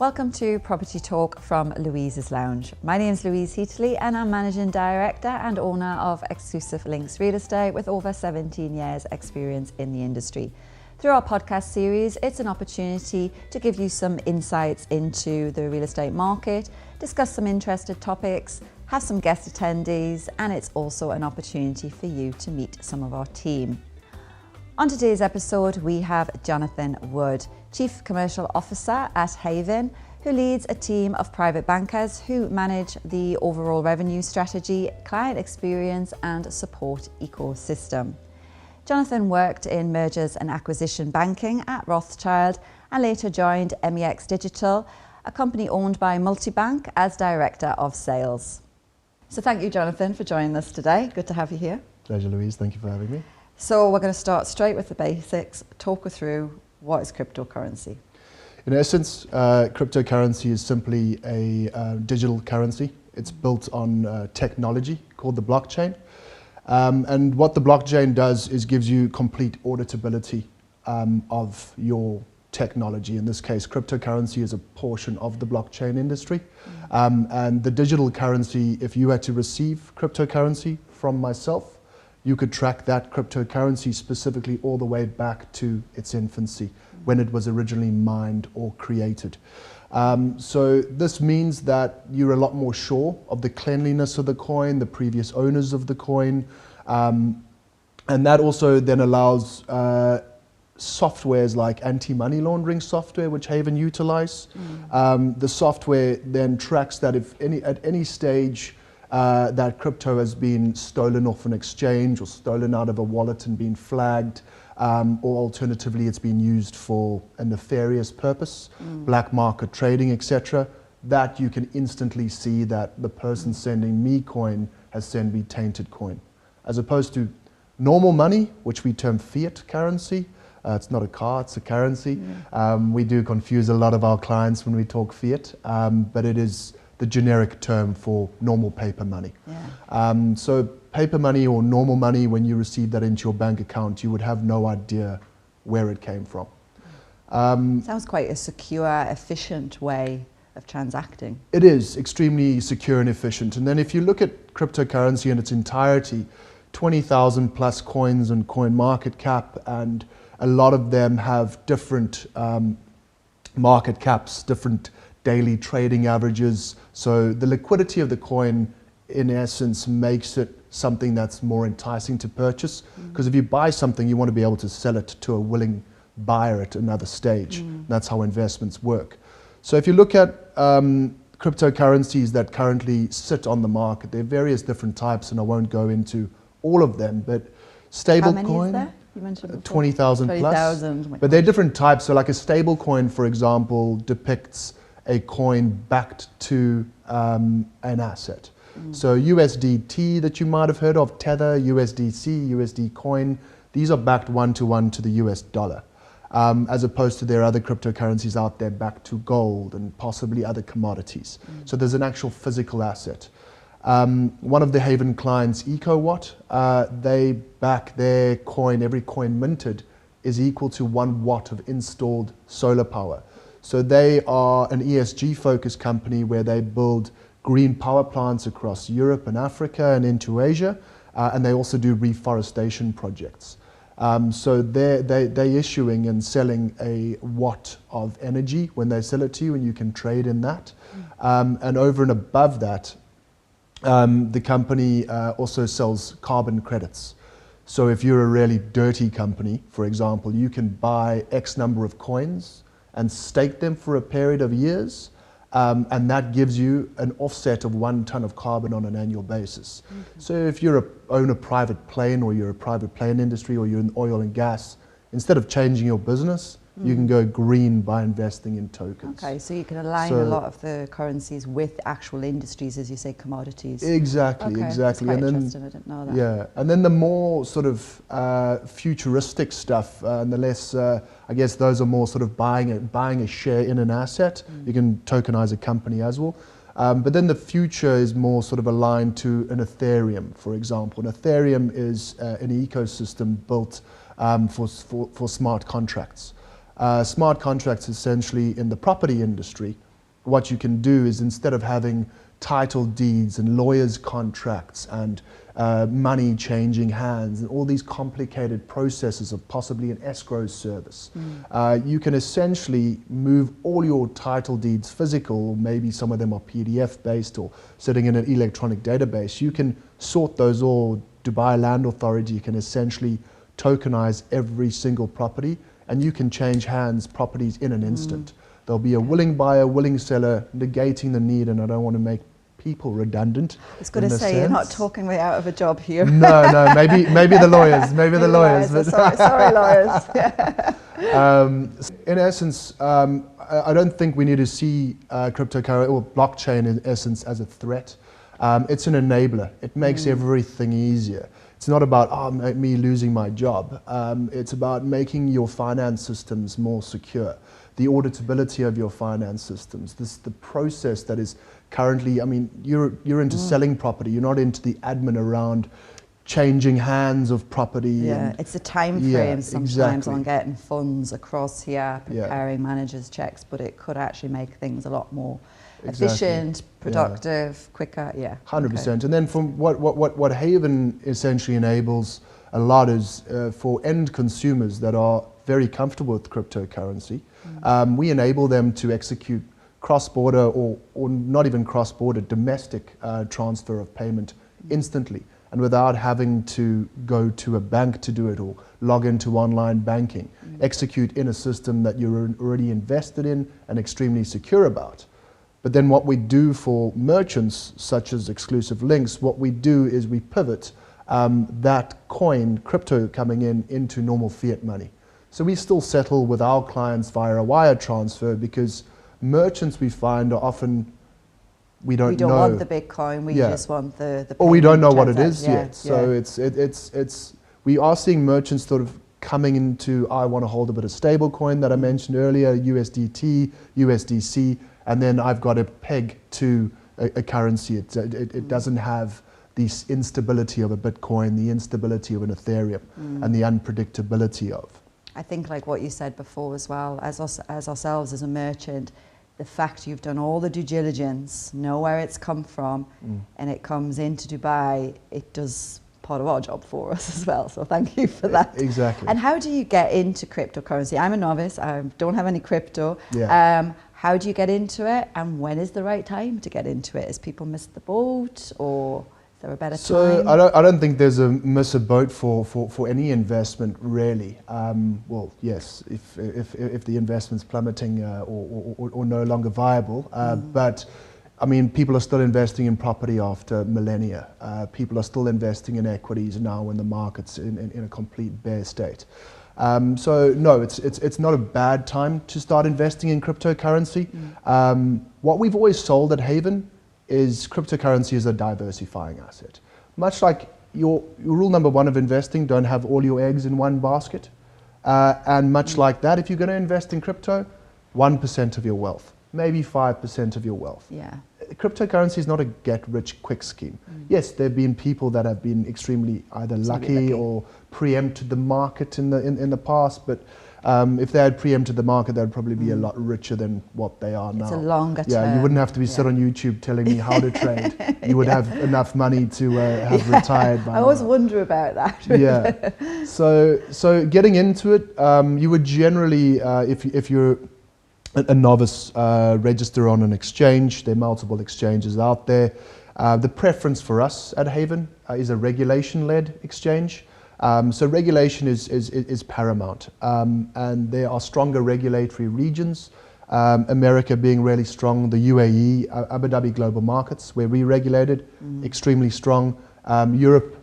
Welcome to Property Talk from Louise's Lounge. My name is Louise Heatley and I'm Managing Director and owner of Exclusive Links Real Estate with over 17 years experience in the industry. Through our podcast series, it's an opportunity to give you some insights into the real estate market, discuss some interested topics, have some guest attendees, and it's also an opportunity for you to meet some of our team. On today's episode, we have Jonathan Wood, Chief Commercial Officer at HAYVN, who leads a team of private bankers who manage the overall revenue strategy, client experience and support ecosystem. Jonathan worked in mergers and acquisition banking at Rothschild and later joined MEX Digital, a company owned by MultiBank, as Director of Sales. So thank you, Jonathan, for joining us today. Good to have you here. Pleasure, Louise. Thank you for having me. So we're going to start straight with the basics. Talk us through what is cryptocurrency. In essence, cryptocurrency is simply a digital currency. It's built on technology called the blockchain. And what the blockchain does is gives you complete auditability of your technology. In this case, cryptocurrency is a portion of the blockchain industry. And the digital currency, if you had to receive cryptocurrency from myself, you could track that cryptocurrency specifically all the way back to its infancy, when it was originally mined or created. So this means that you're a lot more sure of the cleanliness of the coin, the previous owners of the coin, and that also then allows softwares like anti-money laundering software, which HAYVN utilize. The software then tracks that if at any stage that crypto has been stolen off an exchange or stolen out of a wallet and been flagged, or alternatively it's been used for a nefarious purpose, black market trading, etc., that you can instantly see that the person sending me coin has sent me tainted coin. As opposed to normal money, which we term fiat currency. It's not a car, it's a currency. We do confuse a lot of our clients when we talk fiat, but it is the generic term for normal paper money. So paper money or normal money, when you receive that into your bank account, you would have no idea where it came from. Sounds quite a secure, efficient way of transacting. It is extremely secure and efficient. And then if you look at cryptocurrency in its entirety, 20,000 plus coins and coin market cap, and a lot of them have different market caps, different daily trading averages. So the liquidity of the coin, in essence, makes it something that's more enticing to purchase. Because if you buy something, you want to be able to sell it to a willing buyer at another stage. That's how investments work. So if you look at cryptocurrencies that currently sit on the market, there are various different types, and I won't go into all of them, but stable coin. How many is there? You mentioned 20,000 plus. 20,000. But there are different types. So like a stable coin, for example, depicts a coin backed to an asset. So USDT that you might have heard of, Tether, USDC, USD coin, these are backed one-to-one to the US dollar, as opposed to there are other cryptocurrencies out there backed to gold and possibly other commodities. So there's an actual physical asset. One of the HAYVN clients, EcoWatt, they back their coin, every coin minted is equal to 1 watt of installed solar power. So they are an ESG focused company where they build green power plants across Europe and Africa and into Asia, and they also do reforestation projects. So they're issuing and selling a watt of energy when they sell it to you, and you can trade in that. And over and above that, the company also sells carbon credits. So if you're a really dirty company, for example, you can buy X number of coins and stake them for a period of years, and that gives you an offset of 1 ton of carbon on an annual basis. So if you own a private plane, or you're a private plane industry, or you're in oil and gas, instead of changing your business, you can go green by investing in tokens. Okay, so you can align a lot of the currencies with actual industries, as you say, commodities. Exactly, okay, exactly. That's quite interesting, I didn't know that. Yeah, and then the more sort of futuristic stuff, and the less, I guess those are more sort of buying a share in an asset. You can tokenize a company as well. But then the future is more sort of aligned to an Ethereum, for example. An Ethereum is an ecosystem built for smart contracts. Smart contracts essentially in the property industry what you can do is, instead of having title deeds and lawyers' contracts and money changing hands and all these complicated processes of possibly an escrow service, you can essentially move all your title deeds physical, maybe some of them are PDF based or sitting in an electronic database. You can sort those all. Dubai Land Authority can essentially tokenize every single property, and you can change hands properties in an instant. There'll be a willing buyer, willing seller, negating the need, and I don't want to make people redundant. I was going to say, you're not talking me out of a job here. No, maybe the lawyers, maybe the lawyers. But sorry, lawyers. In essence, I don't think we need to see cryptocurrency or blockchain in essence as a threat. It's an enabler. It makes everything easier. It's not about me losing my job. It's about making your finance systems more secure. The auditability of your finance systems. The process that is currently, I mean, you're into selling property. You're not into the admin around changing hands of property. Yeah, it's the time frame sometimes on getting funds across here, preparing managers' checks, but it could actually make things a lot more efficient, productive, quicker, 100%. And then from what HAYVN essentially enables a lot is for end consumers that are very comfortable with cryptocurrency, we enable them to execute cross-border or not even cross-border, domestic transfer of payment instantly, and without having to go to a bank to do it or log into online banking. Execute in a system that you're already invested in and extremely secure about. But then what we do for merchants, such as Exclusive Links, what we do is we pivot that coin, crypto coming in, into normal fiat money. So we still settle with our clients via a wire transfer, because merchants, we find, are often, we don't know. want the Bitcoin, we just want the or we don't know what it is yet. yet. So it's we are seeing merchants sort of coming into, I want to hold a bit of stable coin that I mentioned earlier, USDT, USDC, and then I've got a peg to a currency. It doesn't have the instability of a Bitcoin, the instability of an Ethereum, and the unpredictability of. I think, like what you said before as well, as ourselves as a merchant, the fact you've done all the due diligence, know where it's come from, and it comes into Dubai, it does part of our job for us as well. So thank you for that. Exactly. And how do you get into cryptocurrency? I'm a novice. I don't have any crypto. How do you get into it, and when is the right time to get into it? Has people missed the boat, or is there a better time? So I don't think there's a miss a boat for any investment, really. Well, yes, if the investment's plummeting or no longer viable, but I mean, people are still investing in property after millennia. People are still investing in equities now when the market's in a complete bear state. So no, it's not a bad time to start investing in cryptocurrency. What we've always sold at HAYVN is cryptocurrency as a diversifying asset. Much like your rule number one of investing, don't have all your eggs in one basket. And much like that, if you're going to invest in crypto, 1% of your wealth, maybe 5% of your wealth. Cryptocurrency is not a get-rich-quick scheme. Yes, there have been people that have been extremely either lucky or preempted the market in the past, but if they had preempted the market, they'd probably be a lot richer than what they are now. It's a longer term. Yeah, you wouldn't have to be sit on YouTube telling me how to trade. You would have enough money to have retired by now. I always wonder about that. So getting into it, you would generally, if you're a novice, register on an exchange. There are multiple exchanges out there. The preference for us at HAYVN is a regulation-led exchange. So regulation is paramount, and there are stronger regulatory regions. America being really strong, the UAE, Abu Dhabi Global Markets, where we regulated, extremely strong. Europe,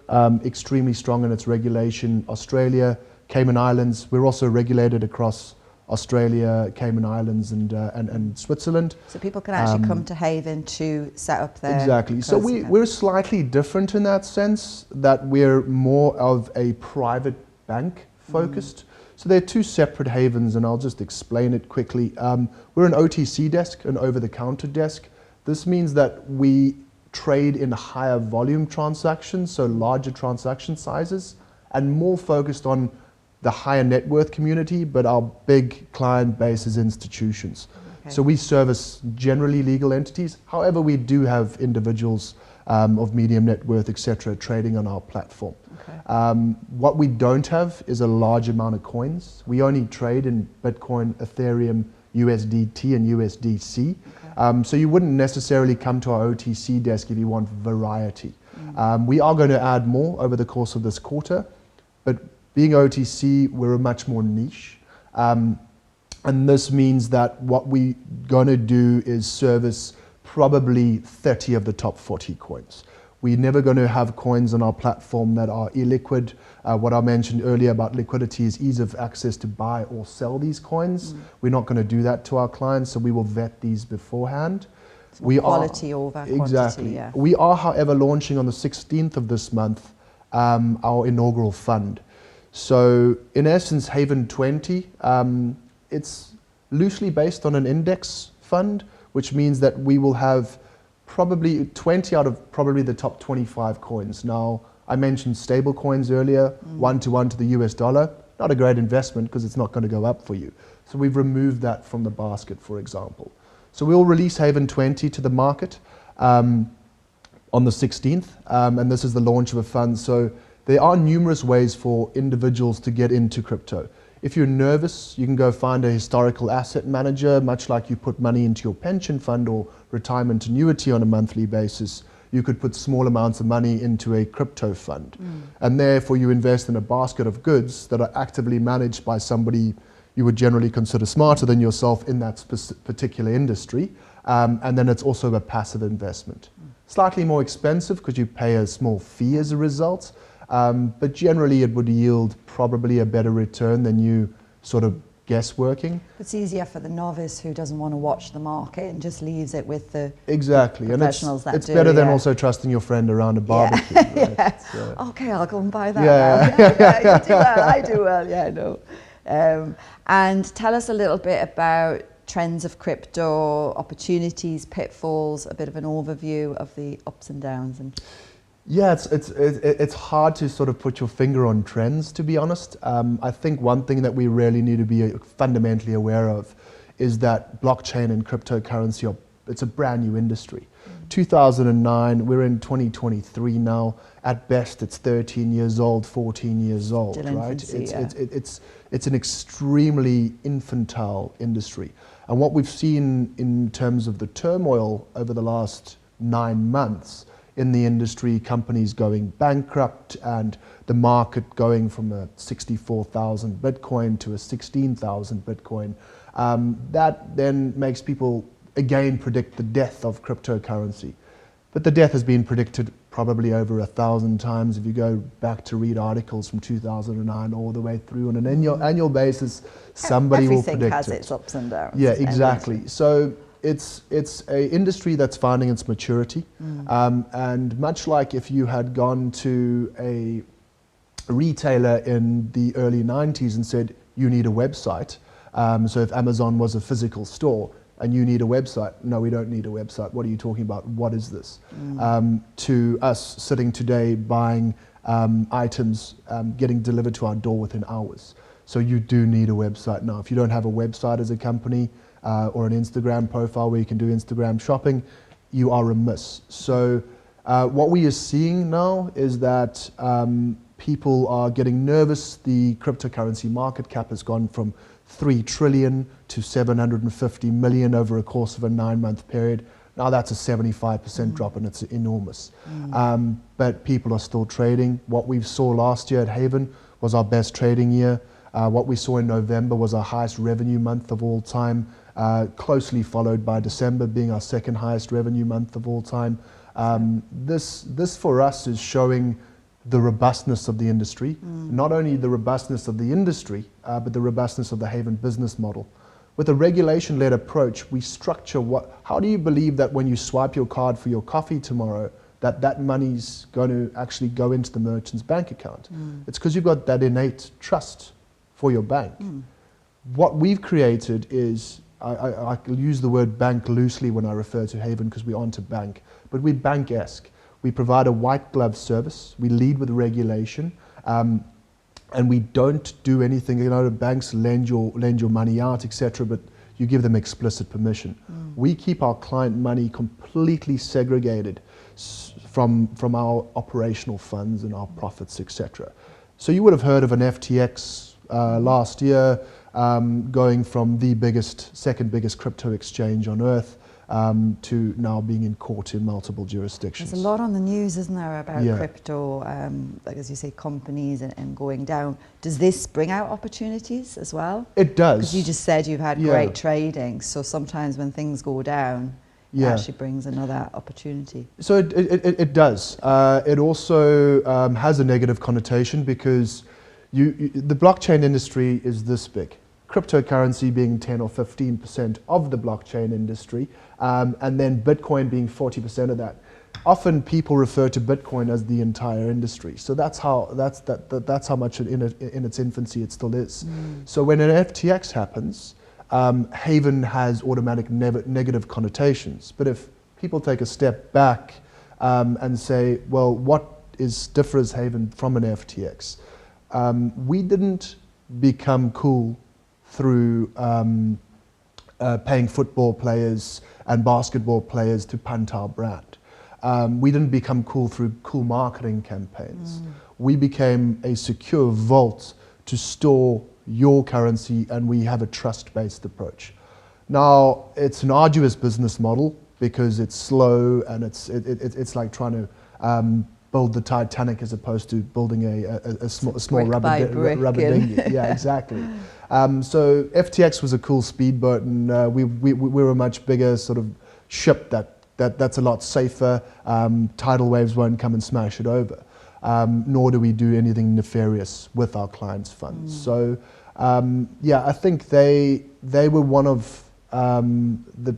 extremely strong in its regulation. Australia, Cayman Islands, we're also regulated across Australia, Cayman Islands, and Switzerland. So people can actually come to HAYVN to set up their... Exactly. So we're slightly different in that sense, that we're more of a private bank focused. So they're two separate HAYVNs, and I'll just explain it quickly. We're an OTC desk, an over-the-counter desk. This means that we trade in higher volume transactions, so larger transaction sizes, and more focused on the higher net worth community, but our big client base is institutions. So we service generally legal entities. However, we do have individuals of medium net worth, etc., trading on our platform. Okay. What we don't have is a large amount of coins. We only trade in Bitcoin, Ethereum, USDT, and USDC. Okay. So you wouldn't necessarily come to our OTC desk if you want variety. We are going to add more over the course of this quarter, but being OTC, we're much more niche. And this means that what we're going to do is service probably 30 of the top 40 coins. We're never going to have coins on our platform that are illiquid. What I mentioned earlier about liquidity is ease of access to buy or sell these coins. We're not going to do that to our clients, so we will vet these beforehand. Quality over quantity. Exactly. Yeah. We are, however, launching on the 16th of this month our inaugural fund. So in essence, HAYVN 20, it's loosely based on an index fund, which means that we will have probably 20 out of probably the top 25 coins. Now, I mentioned stable coins earlier, 1-to-1 to the US dollar. Not a great investment because it's not going to go up for you. So we've removed that from the basket, for example. So we'll release HAYVN 20 to the market on the 16th, and this is the launch of a fund. So there are numerous ways for individuals to get into crypto. If you're nervous, you can go find a historical asset manager, much like you put money into your pension fund or retirement annuity on a monthly basis. You could put small amounts of money into a crypto fund. And therefore you invest in a basket of goods that are actively managed by somebody you would generally consider smarter than yourself in that particular industry. And then it's also a passive investment. Slightly more expensive because you pay a small fee as a result. But generally it would yield probably a better return than you sort of guessworking. It's easier for the novice who doesn't want to watch the market and just leaves it with the And professionals it's better than also trusting your friend around a barbecue. Yeah. Right? Yeah. So. Okay, I'll go and buy that. Yeah, you do well, I do well, yeah, I know. And tell us a little bit about trends of crypto, opportunities, pitfalls, a bit of an overview of the ups and downs. Yeah, it's hard to sort of put your finger on trends, to be honest. I think one thing that we really need to be fundamentally aware of is that blockchain and cryptocurrency, it's a brand new industry. 2009, we're in 2023 now. At best, it's 13 years old, 14 years old, Still right? infancy, It's an extremely infantile industry. And what we've seen in terms of the turmoil over the last 9 months in the industry, companies going bankrupt and the market going from a 64,000 Bitcoin to a 16,000 Bitcoin, that then makes people again predict the death of cryptocurrency. But the death has been predicted probably over 1,000 times if you go back to read articles from 2009 all the way through on an annual basis. Somebody will predict it. Everything has its ups and downs. Yeah, exactly. So it's an industry that's finding its maturity, and much like if you had gone to a retailer in the early 90s and said you need a website, so if Amazon was a physical store and you need a website, no, we don't need a website, what are you talking about, what is this? To us sitting today buying items getting delivered to our door within hours. So you do need a website now. If you don't have a website as a company, or an Instagram profile where you can do Instagram shopping, you are remiss. So what we are seeing now is that people are getting nervous. The cryptocurrency market cap has gone from 3 trillion to 750 million over a course of a 9-month period. Now that's a 75% drop and it's enormous. But people are still trading. What we saw last year at HAYVN was our best trading year. What we saw in November was our highest revenue month of all time. Closely followed by December being our second highest revenue month of all time. This for us is showing the robustness of the industry, not only the robustness of the industry, but the robustness of the HAYVN business model. With a regulation-led approach, we structure how do you believe that when you swipe your card for your coffee tomorrow, that money's going to actually go into the merchant's bank account? It's because you've got that innate trust for your bank. What we've created is, I use the word bank loosely when I refer to HAYVN because we aren't a bank, but we're bank-esque. We provide a white glove service. We lead with regulation, and we don't do anything. You know, the banks lend your money out, etc. But you give them explicit permission. We keep our client money completely segregated from our operational funds and our profits, etc. So you would have heard of an FTX last year going from the second biggest crypto exchange on earth to now being in court in multiple jurisdictions. There's a lot on the news, isn't there, about crypto, like as you say, companies and going down. Does this bring out opportunities as well? It does. Because you just said you've had great trading, so sometimes when things go down, it actually brings another opportunity. So it does. It also has a negative connotation because the blockchain industry is this big. Cryptocurrency being 10 or 15% of the blockchain industry, and then Bitcoin being 40% of that. Often people refer to Bitcoin as the entire industry. So that's how much in its infancy it still is. So when an FTX happens, HAYVN has automatic negative connotations. But if people take a step back and say, well, what differs HAYVN from an FTX? We didn't become cool through paying football players and basketball players to punt our brand. We didn't become cool through cool marketing campaigns. We became a secure vault to store your currency, and we have a trust-based approach. Now, it's an arduous business model because it's slow and it's like trying to build the Titanic as opposed to building a small rubber dinghy. Yeah, exactly. So FTX was a cool speedboat, and we were a much bigger sort of ship that's a lot safer. Tidal waves won't come and smash it over. Nor do we do anything nefarious with our clients' funds. So yeah, I think they were one of the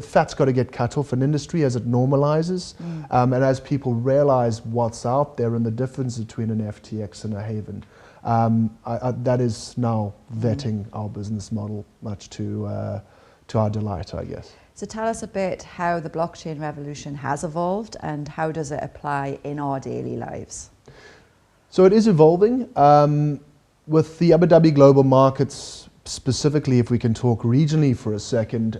fat's got to get cut off in industry as it normalizes, and as people realize what's out there and the difference between an FTX and a HAYVN. That is now vetting our business model, much to our delight, I guess. So tell us a bit how the blockchain revolution has evolved and how does it apply in our daily lives? So it is evolving. With the Abu Dhabi global markets, specifically if we can talk regionally for a second,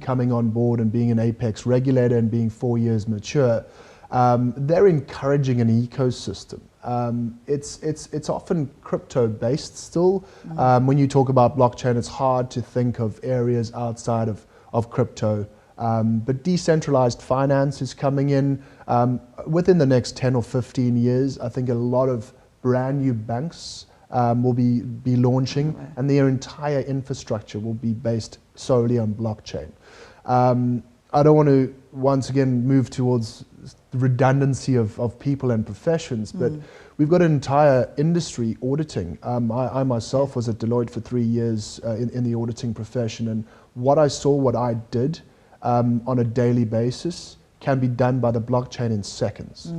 coming on board and being an apex regulator and being 4 years mature, they're encouraging an ecosystem. It's often crypto based still. When you talk about blockchain, it's hard to think of areas outside of crypto. But decentralized finance is coming in. Within the next 10 or 15 years, I think a lot of brand new banks will be launching, and their entire infrastructure will be based solely on blockchain. I don't want to once again move towards the redundancy of people and professions, but we've got an entire industry auditing. I myself was at Deloitte for 3 years in the auditing profession, and what I did on a daily basis can be done by the blockchain in seconds.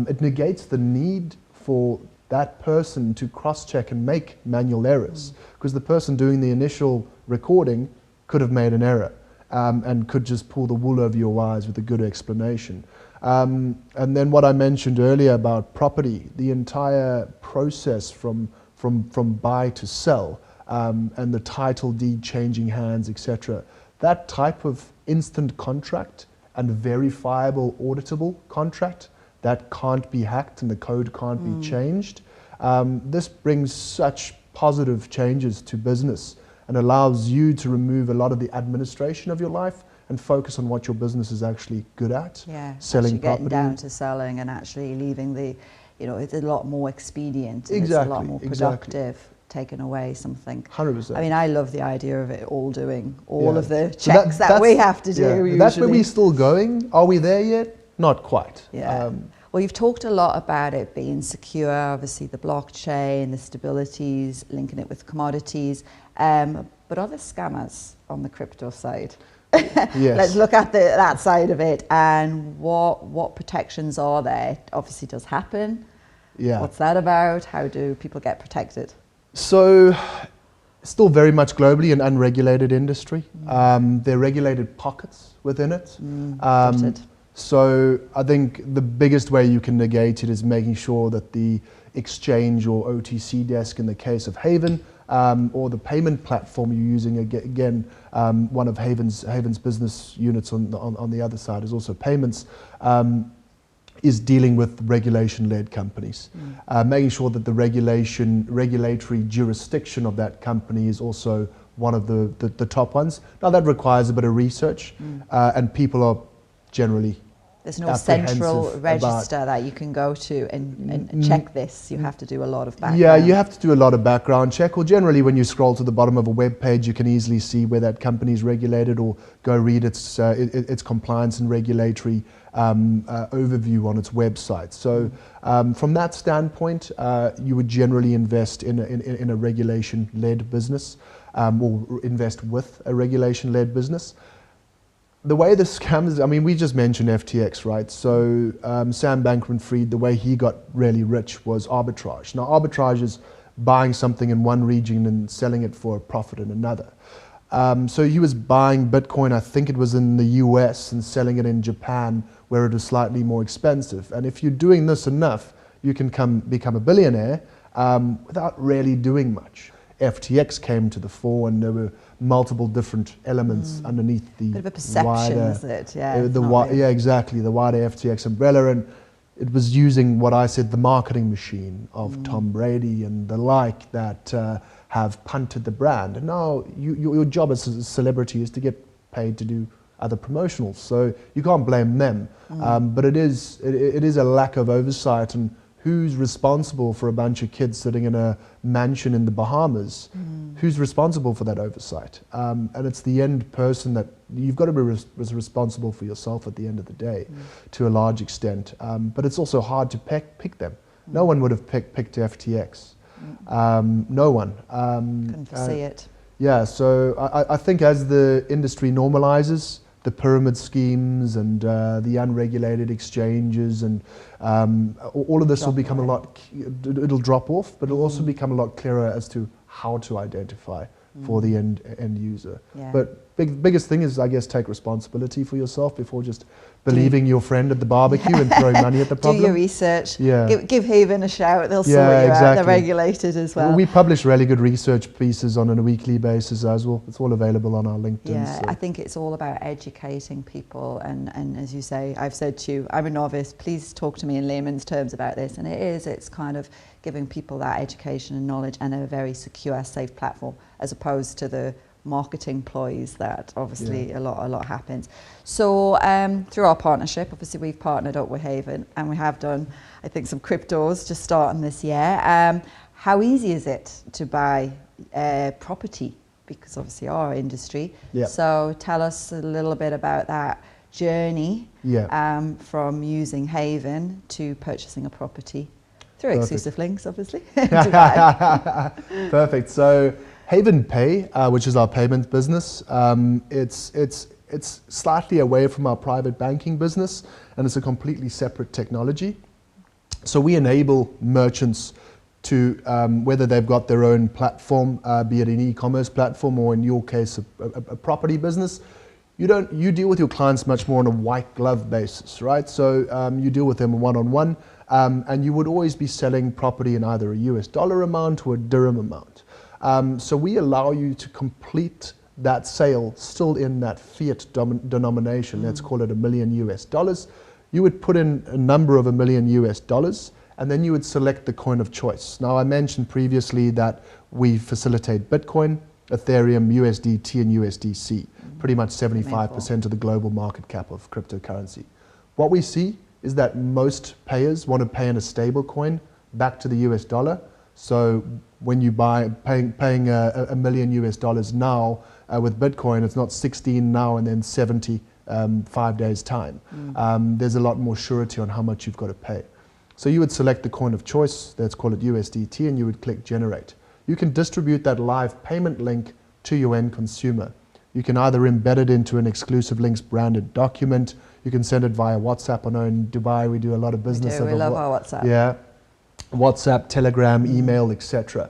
It negates the need for that person to cross-check and make manual errors, because the person doing the initial recording could have made an error and could just pull the wool over your eyes with a good explanation. And then what I mentioned earlier about property, the entire process from buy to sell, and the title deed changing hands, etc. That type of instant contract and verifiable auditable contract that can't be hacked and the code can't be changed. This brings such positive changes to business and allows you to remove a lot of the administration of your life and focus on what your business is actually good at. Yeah, selling property. Getting down to selling and actually leaving the, it's a lot more expedient. And exactly. It's a lot more productive. Taken away something. 100%. I mean, I love the idea of it all doing all of the checks that we have to do. Usually. That's where we're still going. Are we there yet? Not quite. Yeah. Well, you've talked a lot about it being secure, obviously the blockchain, the stabilities, linking it with commodities, but are there scammers on the crypto side? Yes. Let's look at that side of it, and what protections are there? Obviously, does happen. Yeah. What's that about? How do people get protected? So, still very much globally an unregulated industry. There are regulated pockets within it. So I think the biggest way you can negate it is making sure that the exchange or OTC desk, in the case of HAYVN, or the payment platform you're using, again, one of HAYVN's business units on the other side is also payments, is dealing with regulation-led companies, making sure that the regulatory jurisdiction of that company is also one of the top ones. Now that requires a bit of research, and people are generally there's no central register that you can go to and check this. You have to do a lot of background. Yeah, you have to do a lot of background check, or generally when you scroll to the bottom of a web page, you can easily see where that company is regulated, or go read its compliance and regulatory overview on its website. So from that standpoint, you would generally invest in a regulation-led business, or invest with a regulation-led business. The way the scams, I mean, we just mentioned FTX, right? So Sam Bankman-Fried, the way he got really rich was arbitrage. Now, arbitrage is buying something in one region and selling it for a profit in another. So he was buying Bitcoin, I think it was in the US, and selling it in Japan, where it was slightly more expensive. And if you're doing this enough, you can become a billionaire without really doing much. FTX came to the fore, and there were multiple different elements underneath the bit of a perception, wider, is it? Yeah, yeah, exactly, the wider FTX umbrella, and it was using what I said, the marketing machine of Tom Brady and the like that have punted the brand. And now your job as a celebrity is to get paid to do other promotionals, so you can't blame them. But it is a lack of oversight, and who's responsible for a bunch of kids sitting in a mansion in the Bahamas? Who's responsible for that oversight? And it's the end person that you've got to be responsible for yourself at the end of the day, to a large extent. But it's also hard to pick them. No one would have picked FTX. No one. Couldn't foresee it. Yeah, so I think as the industry normalizes, the pyramid schemes and the unregulated exchanges and all of this will become a lot, it'll drop off, but it'll also become a lot clearer as to how to identify for the end user. Yeah. But biggest thing is, I guess, take responsibility for yourself before just believing your friend at the barbecue and throwing money at the problem. Do your research. Yeah. Give HAYVN a shout. They'll sort you out. They're regulated as well. We publish really good research pieces on a weekly basis as well. It's all available on our LinkedIn. Yeah, so. I think it's all about educating people. And as you say, I've said to you, I'm a novice. Please talk to me in layman's terms about this. And it's kind of giving people that education and knowledge and a very secure, safe platform, as opposed to the marketing ploys that obviously a lot happens. So through our partnership, obviously we've partnered up with HAYVN, and we have done, I think, some cryptos just starting this year. How easy is it to buy property? Because obviously our industry. Yeah. So tell us a little bit about that journey from using HAYVN to purchasing a property through exclusive links, obviously. Perfect. So HAYVN Pay, which is our payment business, it's slightly away from our private banking business, and it's a completely separate technology. So we enable merchants to, whether they've got their own platform, be it an e-commerce platform or in your case a property business, you deal with your clients much more on a white glove basis, right? So you deal with them one-on-one, and you would always be selling property in either a US dollar amount or a dirham amount. So we allow you to complete that sale still in that fiat denomination. Let's call it $1 million US. You would put in a number of $1 million US, and then you would select the coin of choice. Now, I mentioned previously that we facilitate Bitcoin, Ethereum, USDT, and USDC, pretty much 75% of the global market cap of cryptocurrency. What we see is that most payers want to pay in a stable coin back to the US dollar. So when you paying $1 million US now with Bitcoin, it's not 16 now and then 70 5 days time. There's a lot more surety on how much you've got to pay. So you would select the coin of choice, let's call it USDT, and you would click generate. You can distribute that live payment link to your end consumer. You can either embed it into an exclusive links branded document. You can send it via WhatsApp. I know in Dubai we do a lot of business. We love our WhatsApp. Yeah, WhatsApp, Telegram, email, etc.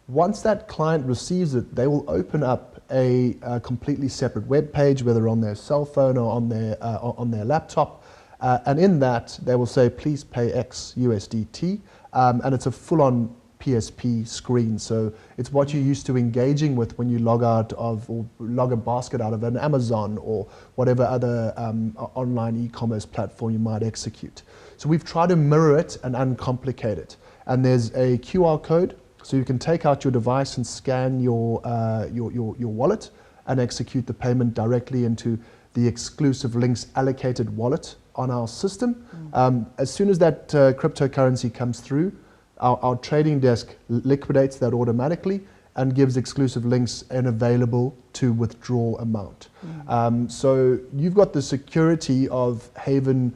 Once that client receives it, they will open up a completely separate web page, whether on their cell phone or on their laptop. And in that, they will say, please pay X USDT. And it's a full-on PSP screen. So it's what you're used to engaging with when you log out of or log a basket out of an Amazon or whatever other online e-commerce platform you might execute. So we've tried to mirror it and uncomplicate it. And there's a QR code, so you can take out your device and scan your wallet and execute the payment directly into the exclusive links allocated wallet on our system. As soon as that cryptocurrency comes through, our trading desk liquidates that automatically and gives exclusive links and available to withdraw amount. So you've got the security of HAYVN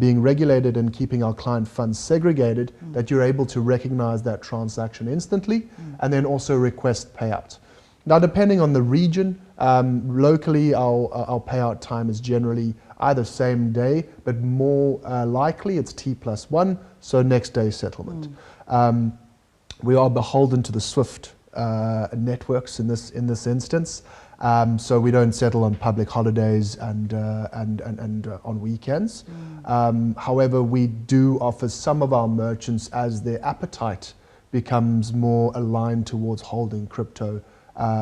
being regulated and keeping our client funds segregated, that you're able to recognize that transaction instantly and then also request payout. Now, depending on the region, locally our payout time is generally either same day, but more likely it's T+1, so next day settlement. We are beholden to the SWIFT networks in this instance, so we don't settle on public holidays and on weekends. However, we do offer some of our merchants, as their appetite becomes more aligned towards holding crypto,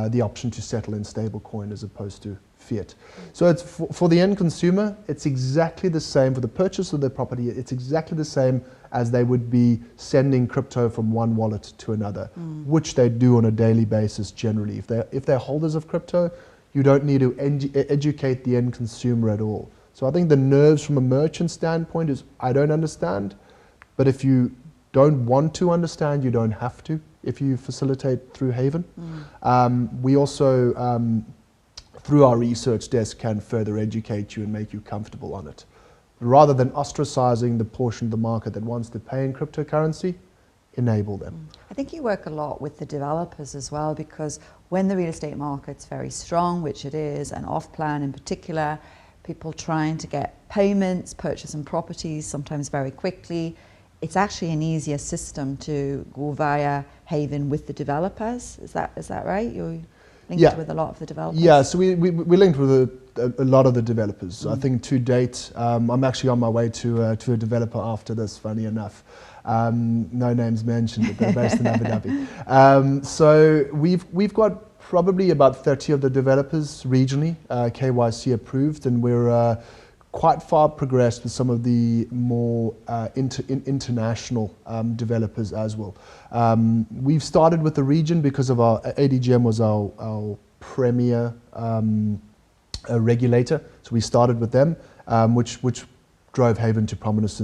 the option to settle in stablecoin as opposed to fiat. So it's for the end consumer, it's exactly the same. For the purchase of their property, it's exactly the same as they would be sending crypto from one wallet to another, which they do on a daily basis generally. If they're holders of crypto, you don't need to educate the end consumer at all. So I think the nerves from a merchant standpoint is, I don't understand, but if you don't want to understand, you don't have to if you facilitate through HAYVN. We also, through our research desk, can further educate you and make you comfortable on it. Rather than ostracizing the portion of the market that wants to pay in cryptocurrency, enable them. I think you work a lot with the developers as well, because when the real estate market's very strong, which it is, and off-plan in particular, people trying to get payments, purchasing properties, sometimes very quickly, it's actually an easier system to go via HAYVN with the developers. Is that right? You're linked with a lot of the developers? Yeah, so we linked with a lot of the developers. I think to date, I'm actually on my way to a developer after this, funny enough. No names mentioned, but they're based in Abu Dhabi. So we've got probably about 30 of the developers regionally, KYC approved, and we're quite far progressed with some of the more international developers as well. We've started with the region because of our ADGM was our premier regulator, so we started with them, which drove HAYVN to prominence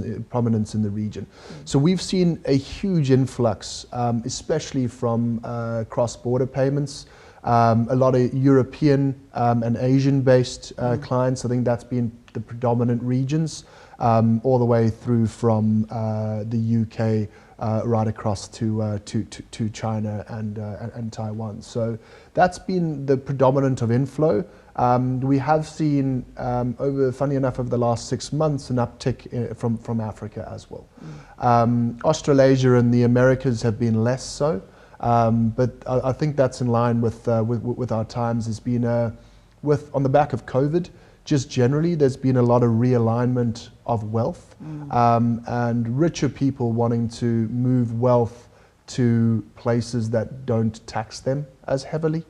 in the region. So we've seen a huge influx, especially from cross-border payments. A lot of European and Asian-based clients. I think that's been the predominant regions, all the way through from the UK right across to China and Taiwan. So that's been the predominant of inflow. We have seen, funny enough, over the last 6 months, an uptick from Africa as well. Australasia and the Americas have been less so. But I think that's in line with our times. There's been on the back of COVID, just generally, there's been a lot of realignment of wealth, and richer people wanting to move wealth to places that don't tax them as heavily.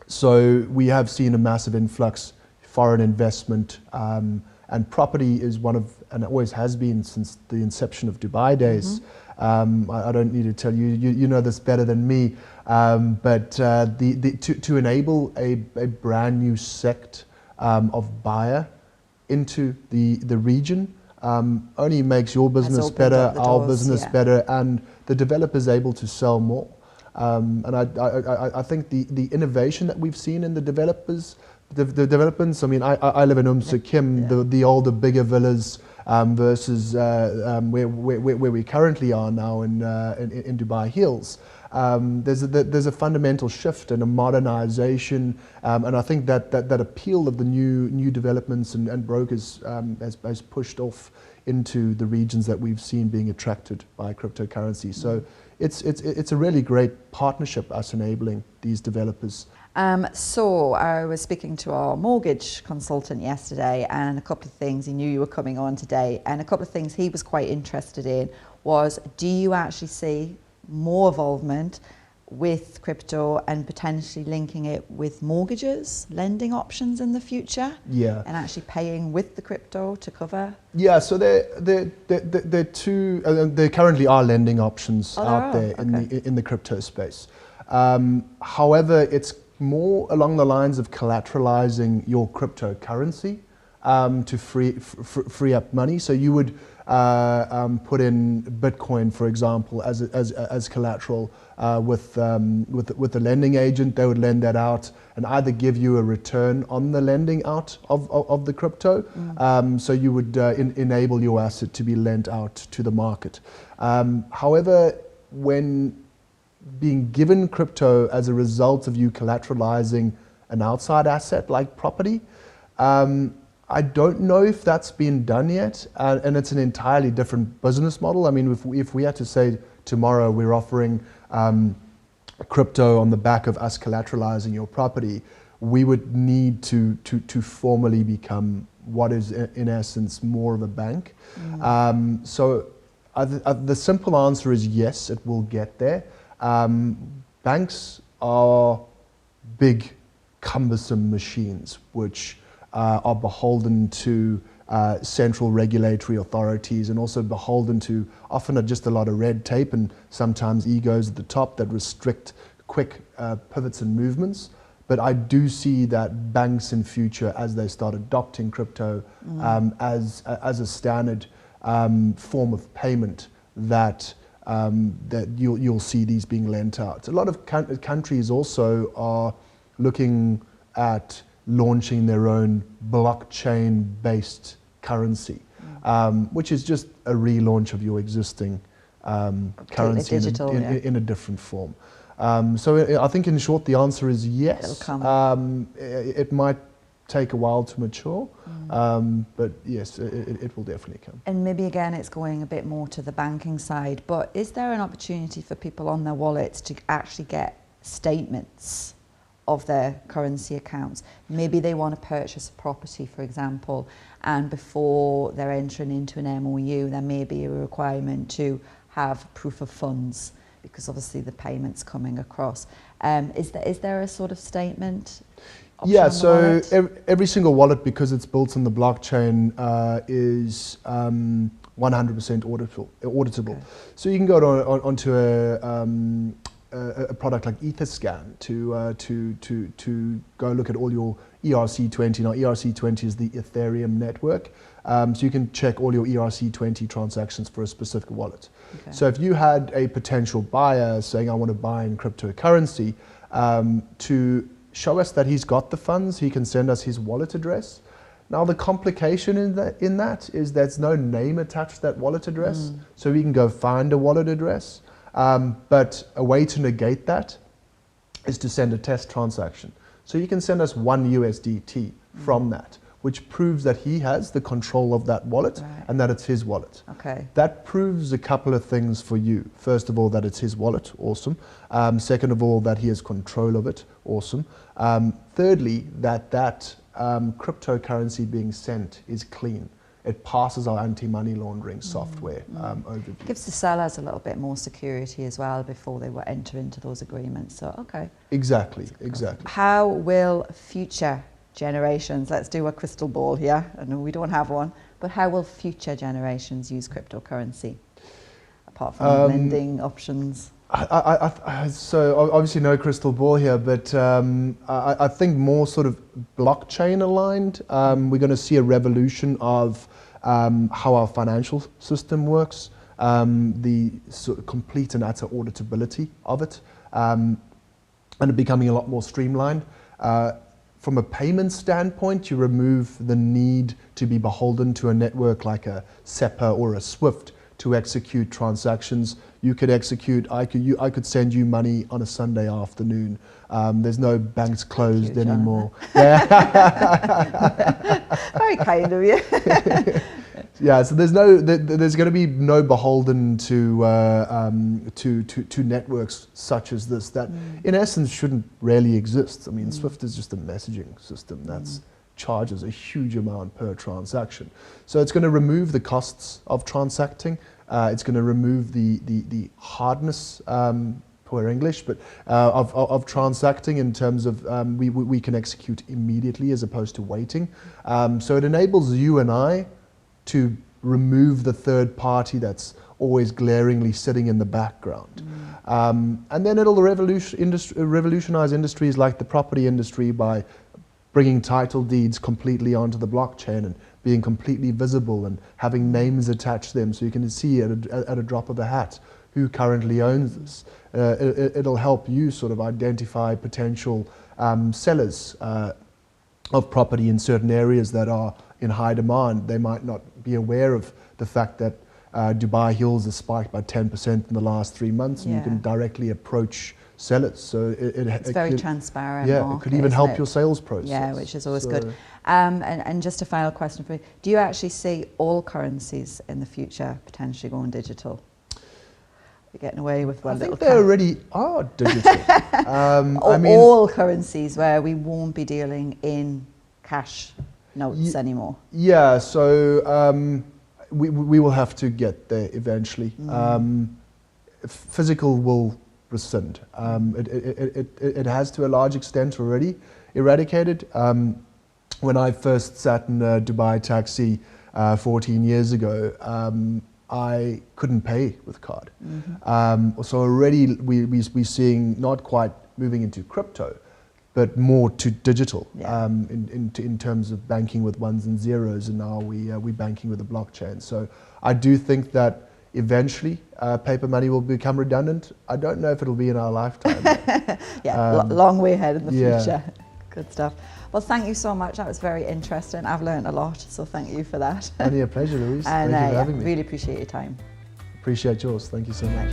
So we have seen a massive influx, foreign investment, and property is one of, and always has been since the inception of Dubai days. I don't need to tell you, you know this better than me, but to enable a brand new sect of buyer into the region only makes your business better, our business better, and the developer's able to sell more. And I think the innovation that we've seen in the developers, the developments, I mean, I live in Kim, the older, bigger villas, versus where we currently are now in Dubai Hills. There's a fundamental shift and a modernization, and I think that appeal of the new developments and brokers has pushed off into the regions that we've seen being attracted by cryptocurrency. So it's a really great partnership, us enabling these developers. So I was speaking to our mortgage consultant yesterday, and a couple of things, he knew you were coming on today, and a couple of things he was quite interested in was, do you actually see more involvement with crypto and potentially linking it with mortgages, lending options in the future? Yeah. And actually paying with the crypto to cover? Yeah, so there currently are lending options out there in the crypto space. However, it's more along the lines of collateralizing your cryptocurrency to free up money. So you would put in Bitcoin, for example, as collateral with the lending agent. They would lend that out and either give you a return on the lending out of the crypto. So you would enable your asset to be lent out to the market. However, when being given crypto as a result of you collateralizing an outside asset like property, I don't know if that's been done yet, and it's an entirely different business model. I mean, if we had to say tomorrow we're offering crypto on the back of us collateralizing your property, we would need to formally become what is in essence more of a bank. So the simple answer is yes, it will get there. Banks are big, cumbersome machines which are beholden to central regulatory authorities and also beholden to often just a lot of red tape and sometimes egos at the top that restrict quick pivots and movements. But I do see that banks in future, as they start adopting crypto as a standard form of payment, that you'll see these being lent out. A lot of countries also are looking at launching their own blockchain-based currency, which is just a relaunch of your existing currency digital, in a different form. So I think in short the answer is yes. It'll come. It might take a while to mature, but yes, it will definitely come. And maybe again it's going a bit more to the banking side, but is there an opportunity for people on their wallets to actually get statements of their currency accounts? Maybe they want to purchase a property, for example, and before they're entering into an MOU there may be a requirement to have proof of funds because obviously the payment's coming across. Is there a sort of statement? Yeah, so every single wallet, because it's built on the blockchain, is 100% auditable. Okay. So you can go onto a product like Etherscan to go look at all your ERC20. Now ERC20 is the Ethereum network, so you can check all your ERC20 transactions for a specific wallet. Okay. So if you had a potential buyer saying, I want to buy in cryptocurrency, to show us that he's got the funds, he can send us his wallet address. Now the complication in that is there's no name attached to that wallet address, so we can go find a wallet address. But a way to negate that is to send a test transaction. So you can send us $1 USDT from that, which proves that he has the control of that wallet and that it's his wallet. Okay. That proves a couple of things for you. First of all, that it's his wallet, awesome. Second of all, that he has control of it, awesome. Thirdly, that cryptocurrency being sent is clean. It passes our anti-money laundering software overview. Gives the sellers a little bit more security as well before they will enter into those agreements. So, okay. Exactly. How will future generations, let's do a crystal ball here, I know we don't have one, but how will future generations use cryptocurrency apart from lending options? So obviously no crystal ball here, but I think more sort of blockchain aligned. We're going to see a revolution of how our financial system works, the sort of complete and utter auditability of it, and it becoming a lot more streamlined. From a payment standpoint, you remove the need to be beholden to a network like a SEPA or a SWIFT to execute transactions. You could execute, I could send you money on a Sunday afternoon. There's no banks closed anymore. Yeah. Very kind of you. Yeah, so there's going to be no beholden to networks such as this that in essence shouldn't really exist. I mean, SWIFT is just a messaging system that's charges a huge amount per transaction. So it's going to remove the costs of transacting. It's going to remove the hardness, poor English, but of transacting in terms of we can execute immediately as opposed to waiting. So it enables you and I to remove the third party that's always glaringly sitting in the background. And then it'll revolutionize industries like the property industry by bringing title deeds completely onto the blockchain and being completely visible and having names attached to them so you can see at a drop of a hat who currently owns this. It'll help you sort of identify potential sellers of property in certain areas that are in high demand. They might not be aware of the fact that Dubai Hills has spiked by 10% in the last 3 months, and you can directly approach sellers. So it's very transparent. Yeah, market, it could even help your sales process. Yeah, which is always good. And just a final question for you: do you actually see all currencies in the future potentially going digital? You're getting away with one little. I think they already are digital. I mean, all currencies where we won't be dealing in cash notes anymore. Yeah, so we will have to get there eventually. Physical will rescind. It has to a large extent already eradicated. When I first sat in a Dubai taxi 14 years ago, I couldn't pay with card. So already we're seeing not quite moving into crypto, but more to digital in terms of banking with ones and zeros, and now we're banking with the blockchain. So I do think that eventually paper money will become redundant. I don't know if it'll be in our lifetime. Long way ahead in the future. Good stuff. Well, thank you so much. That was very interesting. I've learned a lot, so thank you for that. Only a pleasure, Louise. And thank you for having me. Really appreciate your time. Appreciate yours. Thank you so much.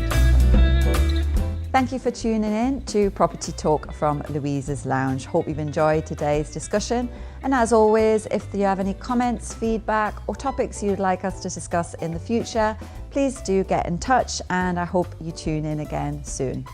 Thank you for tuning in to Property Talk from Louise's Lounge. Hope you've enjoyed today's discussion. And as always, if you have any comments, feedback, or topics you'd like us to discuss in the future, please do get in touch, and I hope you tune in again soon.